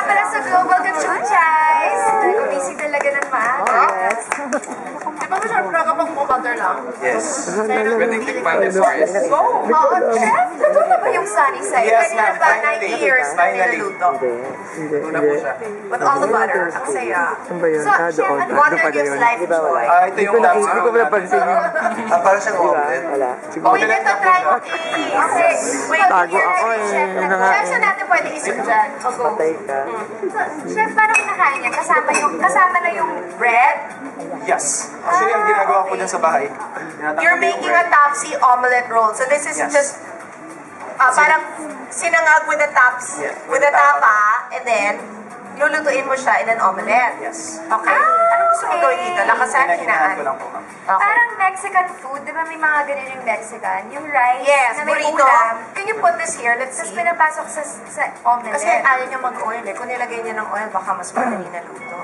pala sa Global Kachuchay. Gumising talaga ng maaga. Di ba masarap ka pang butter lang? Yes. Pwedeng tikman this first. Go! Oo, chef, natuto ba yung sunny side? Yes, Kanina ma'am. pa, Finally. 90 years na Finally. nilaluto. Tuna po siya. With all the butter. Ang saya. So, chef, and water gives life joy. Ito yung top. Hindi ko napansin yun. Parang siyang omelet. Wala. Oh, yun ito, try mo wait, Tago ako eh. Yun na nga chef, saan natin pwede isip dyan? O go. Patay ka. So, chef, parang kinakain niya. Kasama na yung bread. Yes. Actually, ang ginagawa ko dyan sa bahay. You're making a Topsy omelette roll. So this is Yes. just parang sinangag with the tops, Yeah, with the tapa, and then lulutuin mo siya in an omelette. Yes. Okay. Anong gusto mo gawin dito? Lakasan, Hinahinaan hinaan. ko lang po, ma'am. Okay. Parang Mexican food, di ba may mga ganun yung Mexican? Yung rice Yes, na may burrito. ulam. Can you put this here? Let's Tapos see. pinapasok sa omelette. Kasi ayaw niya mag-oil eh. Kung nilagay niya ng oil, baka mas madali na luto.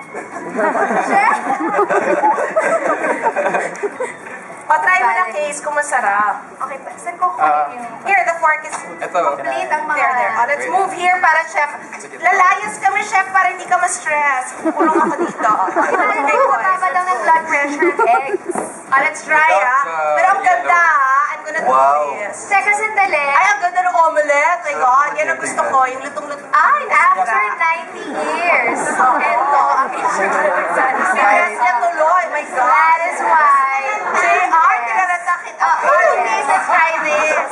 Patry mo na case kung masarap. Okay, saan ko kunin yung... Here, the fork is Ito. Complete ang mga... there. Oh, let's move here para chef. Lalayas kami, chef, para hindi ka ma-stress. Kulong ako dito. Okay, boys. Mababa lang ng blood pressure and eggs. Let's try, Pero ang ganda, I'm gonna do this. Teka, sandali. Ay, ang ganda ng omelette. My God, yan ang gusto ko. Yung lutong-lutong. Ay, After 90 years. Ito, ang stress niya tuloy. My God. That is why. JR, tinaratakit ako. Please, let's try this.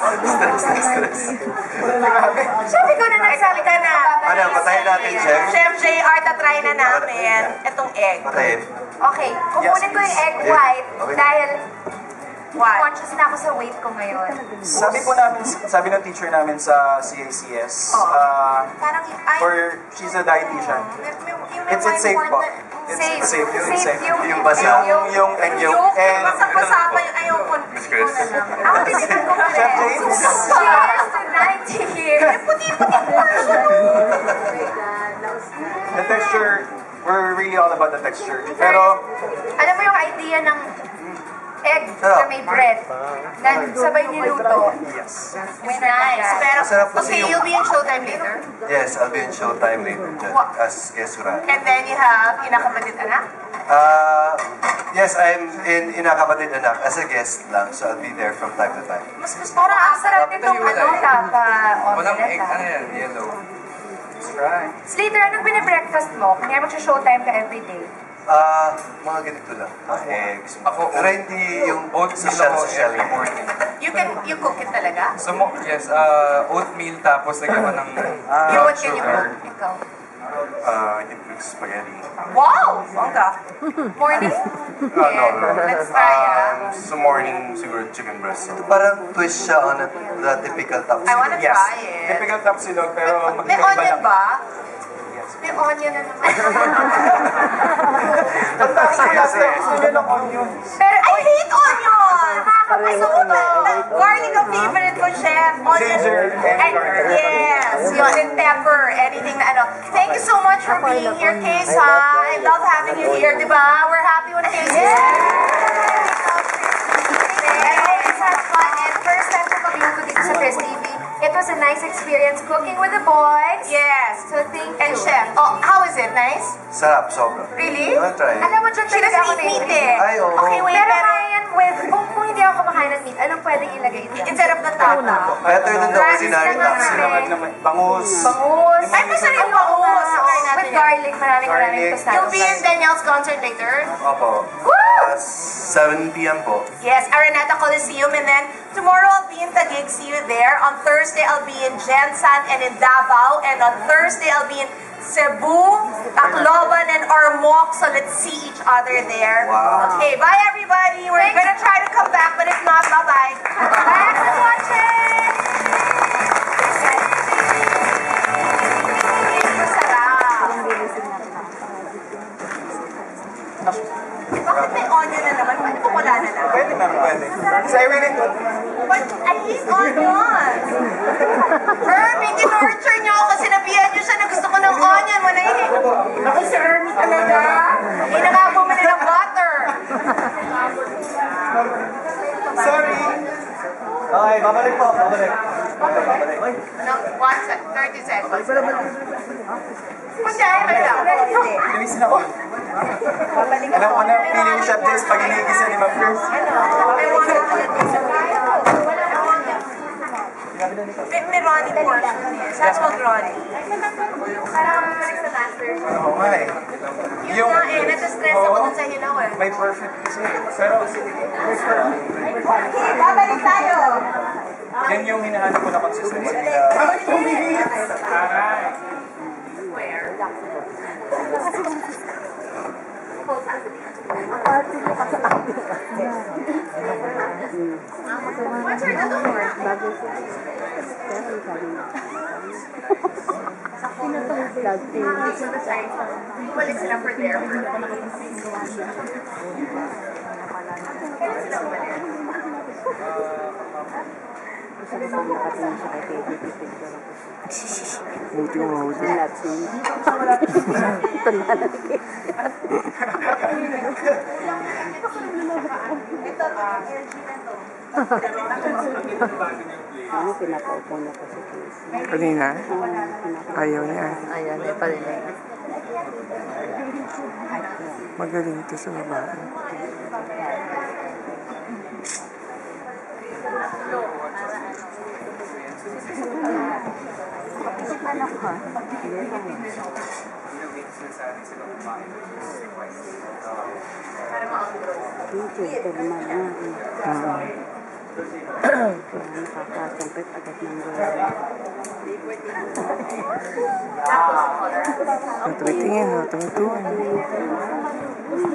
Sabi ko na nagsabi ka na. Ano, patayin natin, chef? Chef JR, tatry na namin itong egg. Patayin. Okay, kukunin ko yung egg Yes. white Okay. dahil Why? conscious na ako sa weight ko ngayon. Sabi ng teacher namin sa CACS, Parang, she's a dietitian. It's safe po. It's Safe. safe. It's safe. Yung basa. Yung egg yolk. And Basang-basa pa yung ayaw ko. Ako tinitin ko Chef James? Cheers to 90 years. the texture, we're really all about the texture. Pero, Alam mo yung idea ng egg na may bread na sabay niluto. yes. It's nice. Pero, Masarap kasi okay, yung- you'll be in Showtime later. Yes, I'll be in showtime later as Kesura. And then you have Inakapatid Anak. Yes, I'm in Inakapatid Anak as a guest lang, so I'll be there from time to time. Mas gusto Parang ko ang sarap nitong tapa Walang egg, omelette. ano yan, yellow. That's right. Slater, anong binibreakfast mo? Kaya mag-showtime ka everyday. Mga ganito lang. Eggs. Ako, Pero hindi yung oatmeal social ako social. every morning. You cook it talaga? So, yes, oatmeal tapos lagyan ko ng What can you sugar. cook? Ikaw. Yung spaghetti. Wow! Bongga. Morning? No. Let's try, Sa morning, siguro chicken breast. Ito parang twist siya on the typical top. I wanna Yes. try it. Typical tapsilog, pero May onion ba? Yes. May onion na naman. Ang tapsilog, gusto niya ng onion. Pero I hate onion! Nakakapasuto. Garlic ang favorite ko, chef. Onion. Ginger and garlic. Yes. Yun, and pepper. Anything na ano. Thank you so much for being here, Case, ha? I love having you here, di ba? We're happy when Case is here. I always had fun and first time ko magluto dito sa Press TV. It was a nice experience cooking with the boys. Yes. So thank you. And chef. Oh, how is it? Nice? Sarap, sobra. Really? You wanna try it? Alam mo dyan She talaga ako doesn't eat meat naiinip. eh. Ay, oo. Okay, wait, Pero pero kaya yan with, kung hindi ako kumakain ng meat, anong pwedeng ilagay dyan? instead of the tata. Better than the Rice ordinary na tapsilog. Sinangag naman. Bangus. Bangus. Ay, masarap yung bangus. Try natin With yan. garlic, maraming Garlic. tostados. You'll be in Danielle's concert later? Opo. Woo! 7 p.m. po. Yes, Araneta Coliseum, and then tomorrow I'll be in Taguig, see you there. On Thursday I'll be in Jensan and in Davao, and on Thursday I'll be in Cebu, Tacloban, and Ormoc, so let's see each other there. Wow. Okay, bye everybody. We're gonna try to come back, but if not, bye-bye. Thanks for watching! Bakit may onion na naman? Pwede mo wala na lang? Pwede ma'am, pwede. Kasi I really But I hate onions. Hermie, kinurture niyo ako. Sinabihan niyo siya na gusto ko ng onion. When I hate... Naku, si Hermie talaga. Hindi na nga bumili ng butter. Sorry. Okay, babalik po. Babalik. No, 30 seconds. siya. Luis na ako. Alam ko na, feeling ni Chef James pag inigisa ni Ma'am Chris. May Ronnie portion. That's what Ronnie. Parang bumalik sa master. Oo nga eh. Yung nga eh, nasa-stress ako dun sa hinaw eh. May perfect kasi. Pero, Okay, babalik tayo. yan yung hinahanap ko na consistency na. Where? What's your little word? Balik sila for there. Kailan sila bumalik? Buti mo mahuli. Ano, pinapaupo na ko si Casey. Kanina? Ayaw niya. Ayaw niya pa rin eh. Magaling ito sa babae. Ano ka? YouTube naman na. Kaya nakakasampit agad ng gawin. Tumitingin, tumituin.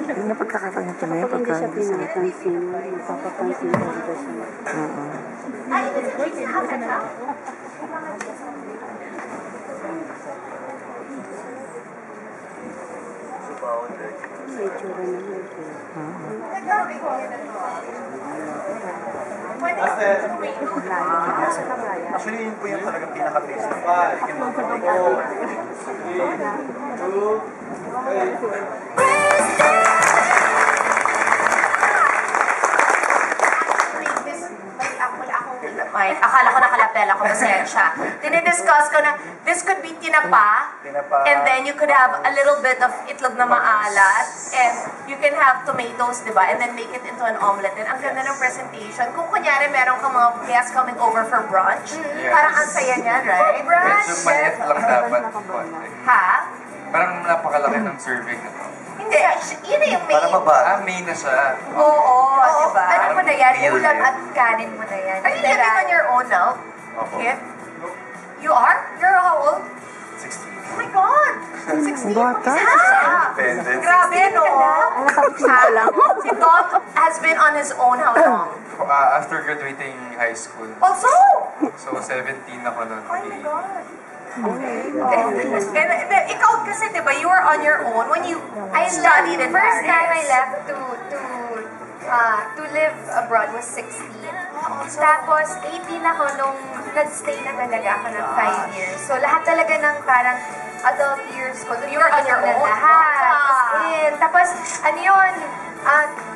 Hindi na pagkakataon ito na yun. Pag hindi siya pinapansin, mapapapansin talaga siya. May tsura naman ito. Actually, yun po yung talagang pinaka-base. Ay, akala ko nakalapel ako, pasensya. Dinidiscuss ko na this could be tinapa, and then you could have a little bit of itlog na maalat, and you can have tomatoes, di ba? And then make it into an omelette. And ang ganda ng presentation. Kung kunyari meron kang mga guests coming over for brunch, parang ang saya niya, right? Medyo maliit lang dapat. Ha? Parang napakalaki ng serving na to. Hindi, yun na yung main. Para mabara. Main na siya. Oo, di ba? Ano mo na yan? Meal Ulam yun. at kanin mo na yan. Are you living on your own now? Opo. Kit? You are? You're how old? 16. Oh my God! 16? Bata. Independent. Grabe, no? Si Tom has been on his own how long? After graduating high school. Also? So, 17 ako nun. Oh my God. And ikaw kasi, di ba, you were on your own when you studied in First Paris. time I left to live abroad was 16. Tapos 18 ako nung nag-stay na talaga ako ng 5 years. So lahat talaga ng parang adult years ko. You were on your own? Lahat. Ah. Tapos ano yun,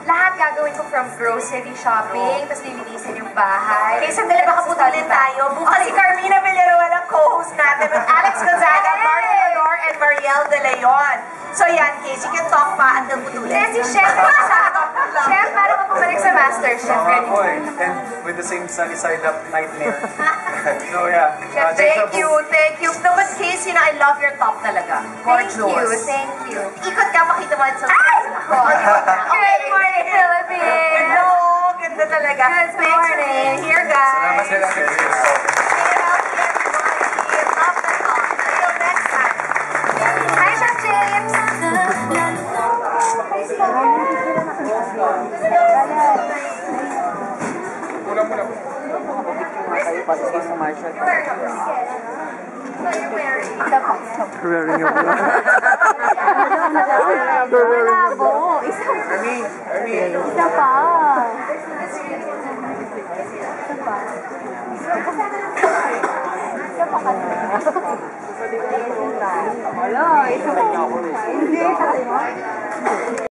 lahat gagawin ko from grocery shopping, tapos lilinisin yung bahay. Okay, sandali baka putulin tayo. Bukas si Carmina Villaruel ang co-host natin with Alex Gonzaga, Mario Honor, and Mariel De Leon. So yan, Casey, you can talk pa until putulin. Kasi si Chef, Chef, para mo bumalik sa MasterChef. Mga boy, and with the same sunny side up nightmare. So yeah. Thank you. No, but Casey, I love your top talaga. Gorgeous. Thank you. Ikot ka, makita mo sa Good morning, Philippines! Hello, ganda talaga. Good Thanks for morning. being here, guys. Salamat sila. Stay healthy, everybody. Top and top. Until next time. Hi, Chef James! Wearing a black. Malabo. Isa pa.